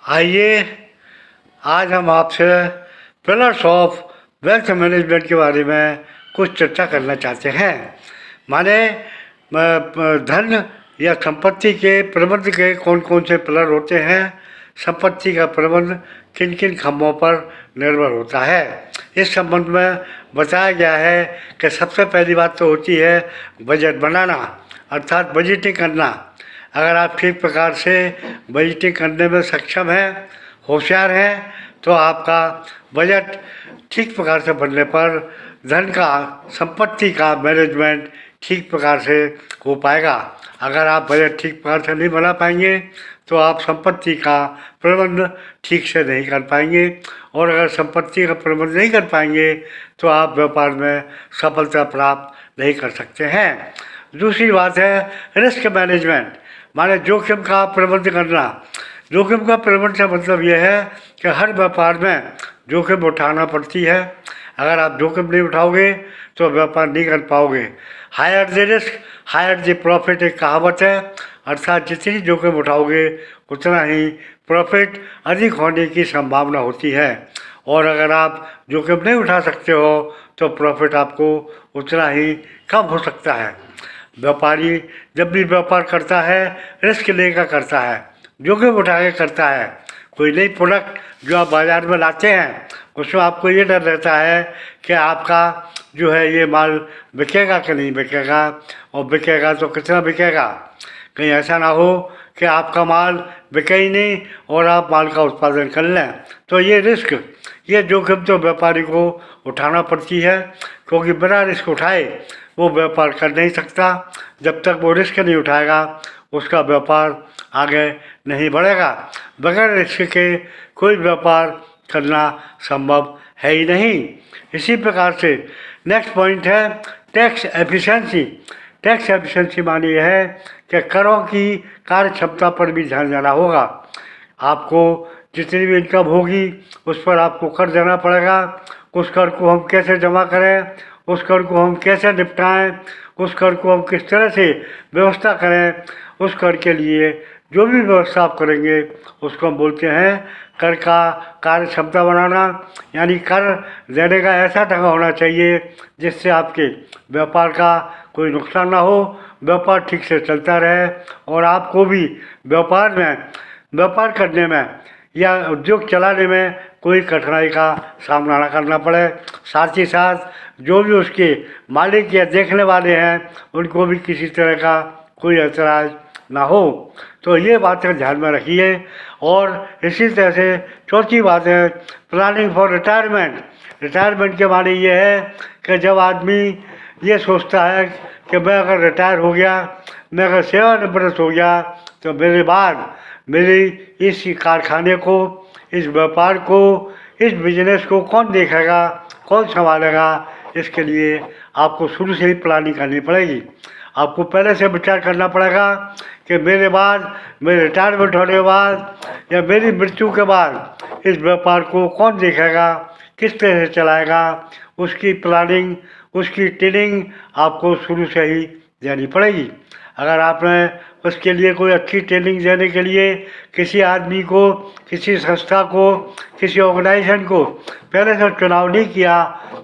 आइए आज हम आपसे पिलर्स ऑफ वेल्थ मैनेजमेंट के बारे में कुछ चर्चा करना चाहते हैं। माने धन या संपत्ति के प्रबंध के कौन कौन से पिलर होते हैं, संपत्ति का प्रबंध किन किन खम्भों पर निर्भर होता है। इस संबंध में बताया गया है कि सबसे पहली बात तो होती है बजट बनाना, अर्थात बजटिंग करना। अगर आप ठीक प्रकार से बजटिंग करने में सक्षम हैं, होशियार हैं, तो आपका बजट ठीक प्रकार से बनने पर धन का, संपत्ति का मैनेजमेंट ठीक प्रकार से हो पाएगा। अगर आप बजट ठीक प्रकार से नहीं बना पाएंगे तो आप संपत्ति का प्रबंध ठीक से नहीं कर पाएंगे, और अगर संपत्ति का प्रबंध नहीं कर पाएंगे तो आप व्यापार में सफलता प्राप्त नहीं कर सकते हैं। दूसरी बात है रिस्क मैनेजमेंट, माने जोखिम का प्रबंध करना। जोखिम का प्रबंध का मतलब यह है कि हर व्यापार में जोखिम उठाना पड़ती है। अगर आप जोखिम नहीं उठाओगे तो व्यापार नहीं कर पाओगे। Higher the risk higher the profit एक कहावत है, अर्थात जितनी जोखिम उठाओगे उतना ही प्रॉफिट अधिक होने की संभावना होती है, और अगर आप जोखिम नहीं उठा सकते हो तो प्रॉफिट आपको उतना ही कम हो सकता है। व्यापारी जब भी व्यापार करता है रिस्क लेकर करता है, जोखिम उठा के करता है। कोई नई प्रोडक्ट जो आप बाज़ार में लाते हैं उसमें आपको ये डर रहता है कि आपका जो है ये माल बिकेगा कि नहीं बिकेगा, और बिकेगा तो कितना बिकेगा। कहीं ऐसा ना हो कि आपका माल बिके ही नहीं और आप माल का उत्पादन कर लें। तो ये रिस्क, ये जोखिम तो व्यापारी को उठाना पड़ती है, क्योंकि बिना रिस्क उठाए वो व्यापार कर नहीं सकता। जब तक वो रिस्क नहीं उठाएगा उसका व्यापार आगे नहीं बढ़ेगा। बगैर रिस्क के कोई व्यापार करना संभव है ही नहीं। इसी प्रकार से नेक्स्ट पॉइंट है टैक्स एफिशिएंसी। टैक्स एफिशिएंसी मानी यह है कि करों की कार्य क्षमता पर भी ध्यान देना होगा। आपको जितनी भी इनकम होगी उस पर आपको कर देना पड़ेगा। उस कर को हम कैसे जमा करें, उस कर को हम कैसे निपटाएं, उस कर को हम किस तरह से व्यवस्था करें, उस कर के लिए जो भी व्यवस्था आप करेंगे उसको हम बोलते हैं कर का कार्य क्षमता बनाना। यानी कर देने का ऐसा ढंग होना चाहिए जिससे आपके व्यापार का कोई नुकसान ना हो, व्यापार ठीक से चलता रहे, और आपको भी व्यापार करने में या उद्योग चलाने में कोई कठिनाई का सामना न करना पड़े। साथ ही साथ जो भी उसके मालिक या देखने वाले हैं उनको भी किसी तरह का कोई ऐतराज़ ना हो। तो ये बातें ध्यान में रखिए। और इसी तरह से चौथी बात है प्लानिंग फॉर रिटायरमेंट। रिटायरमेंट के माने ये है कि जब आदमी ये सोचता है कि मैं अगर रिटायर हो गया, मैं अगर सेवानिवृत्त हो गया, तो मेरे बाद मेरी इस कारखाने को, इस व्यापार को, इस बिजनेस को कौन देखेगा, कौन संभालेगा। इसके लिए आपको शुरू से ही प्लानिंग करनी पड़ेगी। आपको पहले से विचार करना पड़ेगा कि मेरे बाद, मेरे रिटायरमेंट होने के बाद या मेरी मृत्यु के बाद इस व्यापार को कौन देखेगा, किस तरह से चलाएगा। उसकी प्लानिंग, उसकी ट्रेनिंग आपको शुरू से ही देनी पड़ेगी। अगर आपने उसके लिए कोई अच्छी ट्रेनिंग देने के लिए किसी आदमी को, किसी संस्था को, किसी ऑर्गेनाइजेशन को पहले से चुनाव नहीं किया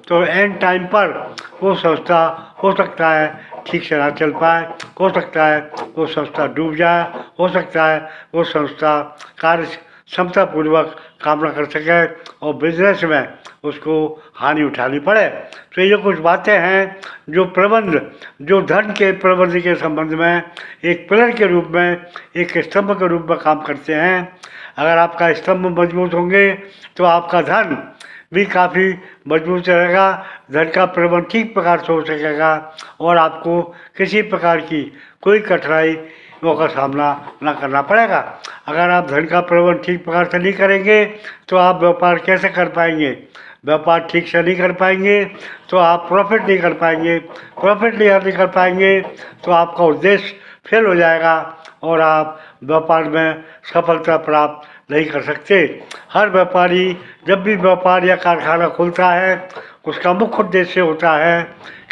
तो एंड टाइम पर वो संस्था हो सकता है ठीक से ना चल पाए, हो सकता है वो संस्था डूब जाए, हो सकता है वो संस्था कार्य क्षमतापूर्वक काम न कर सके और बिजनेस में उसको हानि उठानी पड़े। तो ये कुछ बातें हैं जो धन के प्रबंध के संबंध में एक पिलर के रूप में, एक स्तंभ के रूप में काम करते हैं। अगर आपका स्तंभ मजबूत होंगे तो आपका धन भी काफ़ी मजबूत रहेगा, धन का प्रबंध ठीक प्रकार से हो सकेगा और आपको किसी प्रकार की कोई कठिनाई का सामना न करना पड़ेगा। अगर आप धन का प्रबंध ठीक प्रकार से नहीं करेंगे तो आप व्यापार कैसे कर पाएंगे। व्यापार ठीक से नहीं कर पाएंगे तो आप प्रॉफिट नहीं कर पाएंगे, प्रॉफिट नहीं कर पाएंगे तो आपका उद्देश्य फेल हो जाएगा और आप व्यापार में सफलता प्राप्त नहीं कर सकते। हर व्यापारी जब भी व्यापार या कारखाना खोलता है उसका मुख्य उद्देश्य होता है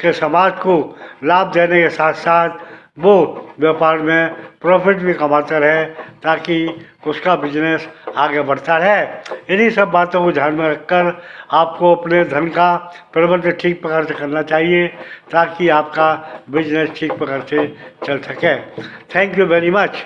कि समाज को लाभ देने के साथ साथ वो व्यापार में प्रॉफिट भी कमाता रहे, ताकि उसका बिजनेस आगे बढ़ता रहे। इन्हीं सब बातों को ध्यान में रखकर आपको अपने धन का प्रबंधन ठीक प्रकार से करना चाहिए, ताकि आपका बिजनेस ठीक प्रकार से चल सके। Thank you very much.